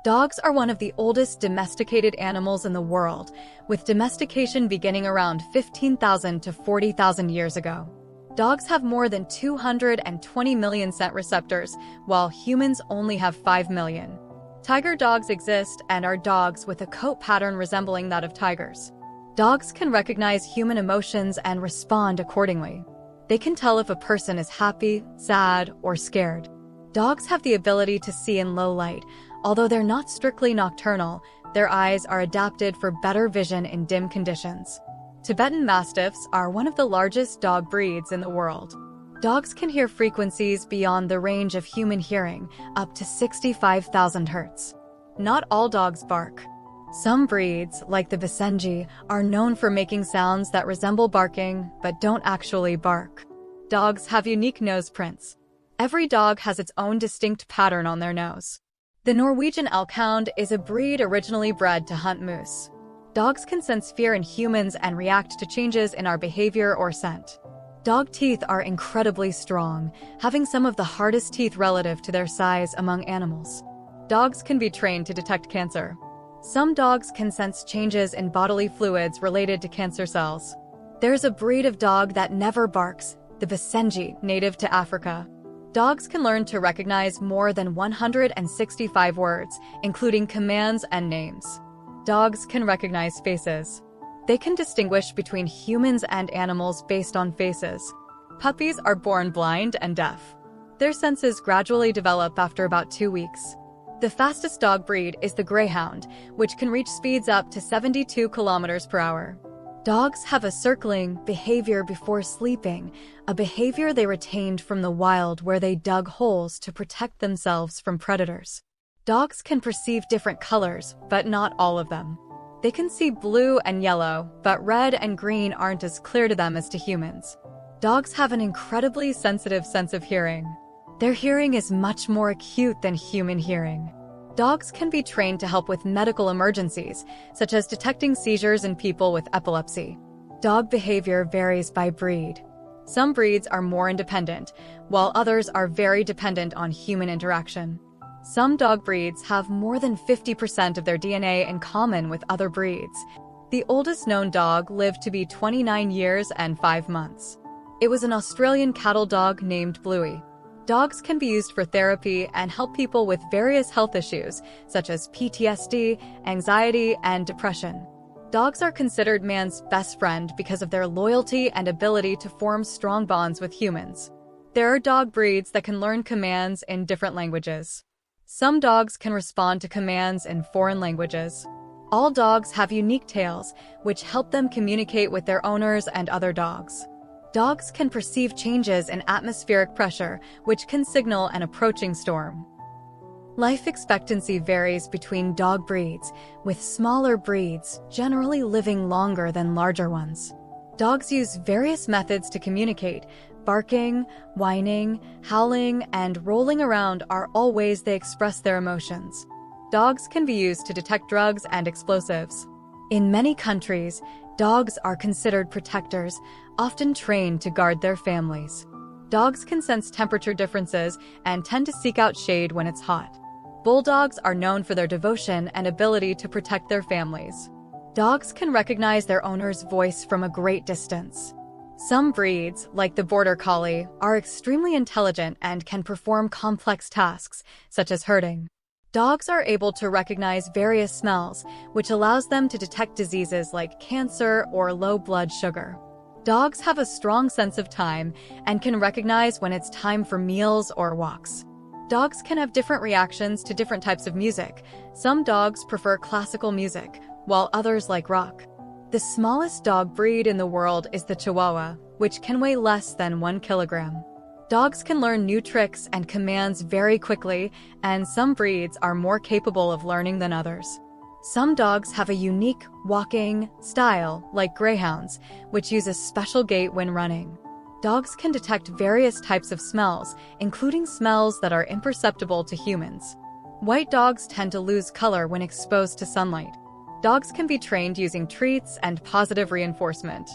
Dogs are one of the oldest domesticated animals in the world, with domestication beginning around 15,000 to 40,000 years ago. Dogs have more than 220 million scent receptors, while humans only have 5 million. Tiger dogs exist and are dogs with a coat pattern resembling that of tigers. Dogs can recognize human emotions and respond accordingly. They can tell if a person is happy, sad, or scared. Dogs have the ability to see in low light. Although they're not strictly nocturnal, their eyes are adapted for better vision in dim conditions. Tibetan Mastiffs are one of the largest dog breeds in the world. Dogs can hear frequencies beyond the range of human hearing, up to 65,000 Hz. Not all dogs bark. Some breeds, like the Basenji, are known for making sounds that resemble barking but don't actually bark. Dogs have unique nose prints. Every dog has its own distinct pattern on their nose. The Norwegian Elkhound is a breed originally bred to hunt moose. Dogs can sense fear in humans and react to changes in our behavior or scent. Dog teeth are incredibly strong, having some of the hardest teeth relative to their size among animals. Dogs can be trained to detect cancer. Some dogs can sense changes in bodily fluids related to cancer cells. There's a breed of dog that never barks, the Basenji, native to Africa. Dogs can learn to recognize more than 165 words, including commands and names. Dogs can recognize faces. They can distinguish between humans and animals based on faces. Puppies are born blind and deaf. Their senses gradually develop after about 2 weeks. The fastest dog breed is the Greyhound, which can reach speeds up to 72 kilometers per hour. Dogs have a circling behavior before sleeping, a behavior they retained from the wild where they dug holes to protect themselves from predators. Dogs can perceive different colors, but not all of them. They can see blue and yellow, but red and green aren't as clear to them as to humans. Dogs have an incredibly sensitive sense of hearing. Their hearing is much more acute than human hearing. Dogs can be trained to help with medical emergencies, such as detecting seizures in people with epilepsy. Dog behavior varies by breed. Some breeds are more independent, while others are very dependent on human interaction. Some dog breeds have more than 50% of their DNA in common with other breeds. The oldest known dog lived to be 29 years and 5 months. It was an Australian cattle dog named Bluey. Dogs can be used for therapy and help people with various health issues, such as PTSD, anxiety, and depression. Dogs are considered man's best friend because of their loyalty and ability to form strong bonds with humans. There are dog breeds that can learn commands in different languages. Some dogs can respond to commands in foreign languages. All dogs have unique tails, which help them communicate with their owners and other dogs. Dogs can perceive changes in atmospheric pressure, which can signal an approaching storm. Life expectancy varies between dog breeds, with smaller breeds generally living longer than larger ones. Dogs use various methods to communicate. Barking, whining, howling, and rolling around are all ways they express their emotions. Dogs can be used to detect drugs and explosives. In many countries, dogs are considered protectors, often trained to guard their families. Dogs can sense temperature differences and tend to seek out shade when it's hot. Bulldogs are known for their devotion and ability to protect their families. Dogs can recognize their owner's voice from a great distance. Some breeds, like the Border Collie, are extremely intelligent and can perform complex tasks, such as herding. Dogs are able to recognize various smells, which allows them to detect diseases like cancer or low blood sugar. Dogs have a strong sense of time and can recognize when it's time for meals or walks. Dogs can have different reactions to different types of music. Some dogs prefer classical music, while others like rock. The smallest dog breed in the world is the Chihuahua, which can weigh less than 1 kilogram. Dogs can learn new tricks and commands very quickly, and some breeds are more capable of learning than others. Some dogs have a unique walking style, like greyhounds, which use a special gait when running. Dogs can detect various types of smells, including smells that are imperceptible to humans. White dogs tend to lose color when exposed to sunlight. Dogs can be trained using treats and positive reinforcement.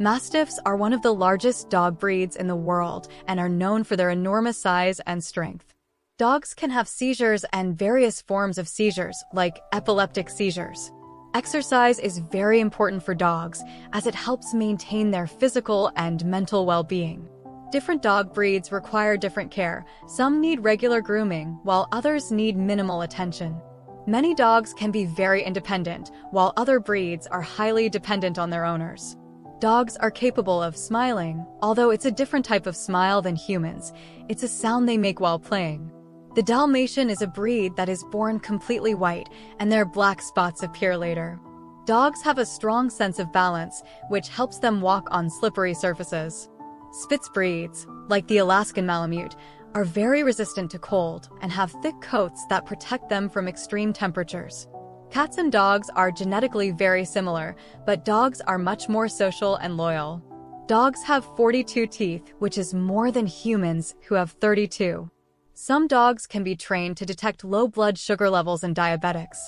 Mastiffs are one of the largest dog breeds in the world and are known for their enormous size and strength. Dogs can have seizures and various forms of seizures, like epileptic seizures. Exercise is very important for dogs as it helps maintain their physical and mental well-being. Different dog breeds require different care. Some need regular grooming, while others need minimal attention. Many dogs can be very independent, while other breeds are highly dependent on their owners. Dogs are capable of smiling, although it's a different type of smile than humans. It's a sound they make while playing. The Dalmatian is a breed that is born completely white, and their black spots appear later. Dogs have a strong sense of balance, which helps them walk on slippery surfaces. Spitz breeds, like the Alaskan Malamute, are very resistant to cold and have thick coats that protect them from extreme temperatures. Cats and dogs are genetically very similar, but dogs are much more social and loyal. Dogs have 42 teeth, which is more than humans, who have 32. Some dogs can be trained to detect low blood sugar levels in diabetics.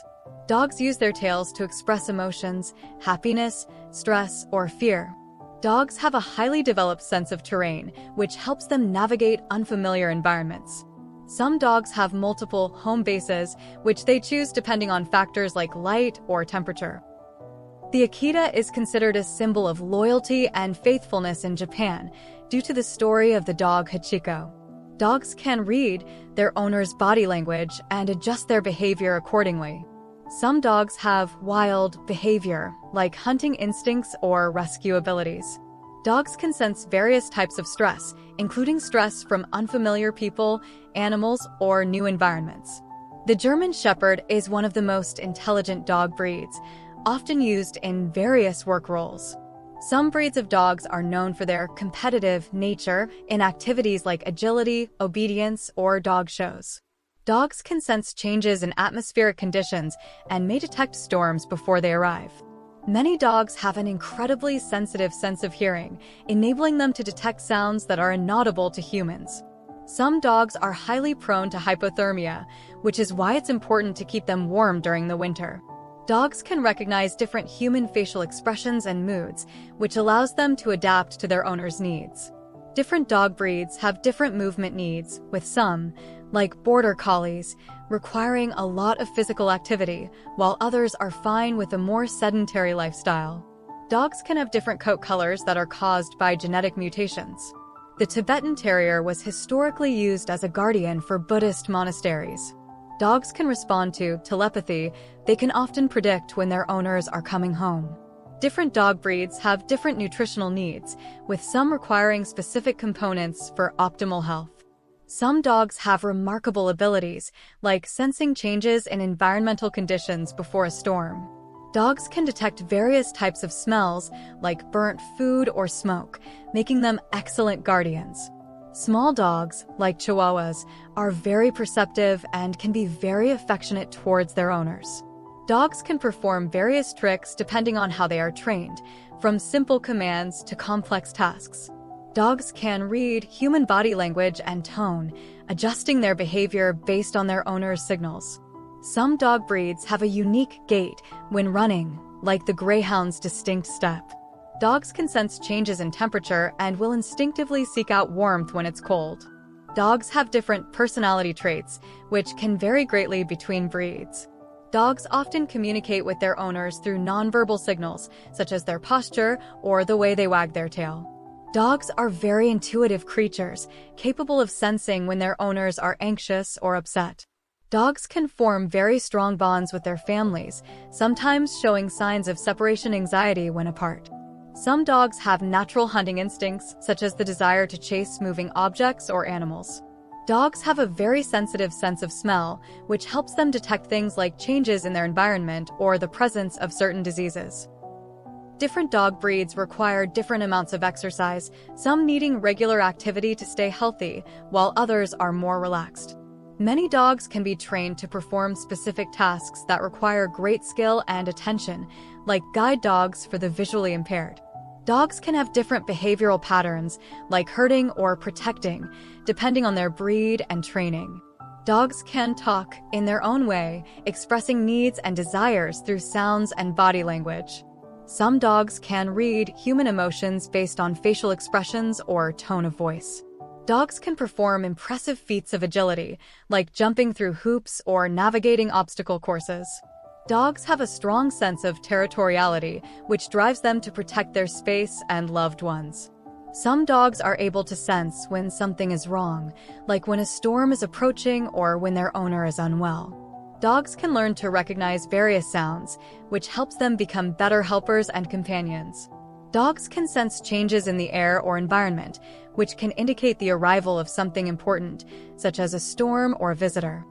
Dogs use their tails to express emotions, happiness, stress, or fear. Dogs have a highly developed sense of terrain, which helps them navigate unfamiliar environments. Some dogs have multiple home bases, which they choose depending on factors like light or temperature. The Akita is considered a symbol of loyalty and faithfulness in Japan due to the story of the dog Hachiko. Dogs can read their owner's body language and adjust their behavior accordingly. Some dogs have wild behavior, like hunting instincts or rescue abilities. Dogs can sense various types of stress, including stress from unfamiliar people, animals, or new environments. The German Shepherd is one of the most intelligent dog breeds, often used in various work roles. Some breeds of dogs are known for their competitive nature in activities like agility, obedience, or dog shows. Dogs can sense changes in atmospheric conditions and may detect storms before they arrive. Many dogs have an incredibly sensitive sense of hearing, enabling them to detect sounds that are inaudible to humans. Some dogs are highly prone to hypothermia, which is why it's important to keep them warm during the winter. Dogs can recognize different human facial expressions and moods, which allows them to adapt to their owner's needs. Different dog breeds have different movement needs, with some, like border collies, requiring a lot of physical activity, while others are fine with a more sedentary lifestyle. Dogs can have different coat colors that are caused by genetic mutations. The Tibetan Terrier was historically used as a guardian for Buddhist monasteries. Dogs can respond to telepathy. They can often predict when their owners are coming home. Different dog breeds have different nutritional needs, with some requiring specific components for optimal health. Some dogs have remarkable abilities, like sensing changes in environmental conditions before a storm. Dogs can detect various types of smells, like burnt food or smoke, making them excellent guardians. Small dogs, like Chihuahuas, are very perceptive and can be very affectionate towards their owners. Dogs can perform various tricks depending on how they are trained, from simple commands to complex tasks. Dogs can read human body language and tone, adjusting their behavior based on their owner's signals. Some dog breeds have a unique gait when running, like the Greyhound's distinct step. Dogs can sense changes in temperature and will instinctively seek out warmth when it's cold. Dogs have different personality traits, which can vary greatly between breeds. Dogs often communicate with their owners through nonverbal signals, such as their posture or the way they wag their tail. Dogs are very intuitive creatures, capable of sensing when their owners are anxious or upset. Dogs can form very strong bonds with their families, sometimes showing signs of separation anxiety when apart. Some dogs have natural hunting instincts, such as the desire to chase moving objects or animals. Dogs have a very sensitive sense of smell, which helps them detect things like changes in their environment or the presence of certain diseases. Different dog breeds require different amounts of exercise, some needing regular activity to stay healthy, while others are more relaxed. Many dogs can be trained to perform specific tasks that require great skill and attention, like guide dogs for the visually impaired. Dogs can have different behavioral patterns, like herding or protecting, depending on their breed and training. Dogs can talk in their own way, expressing needs and desires through sounds and body language. Some dogs can read human emotions based on facial expressions or tone of voice. Dogs can perform impressive feats of agility, like jumping through hoops or navigating obstacle courses. Dogs have a strong sense of territoriality, which drives them to protect their space and loved ones. Some dogs are able to sense when something is wrong, like when a storm is approaching or when their owner is unwell. Dogs can learn to recognize various sounds, which helps them become better helpers and companions. Dogs can sense changes in the air or environment, which can indicate the arrival of something important, such as a storm or a visitor.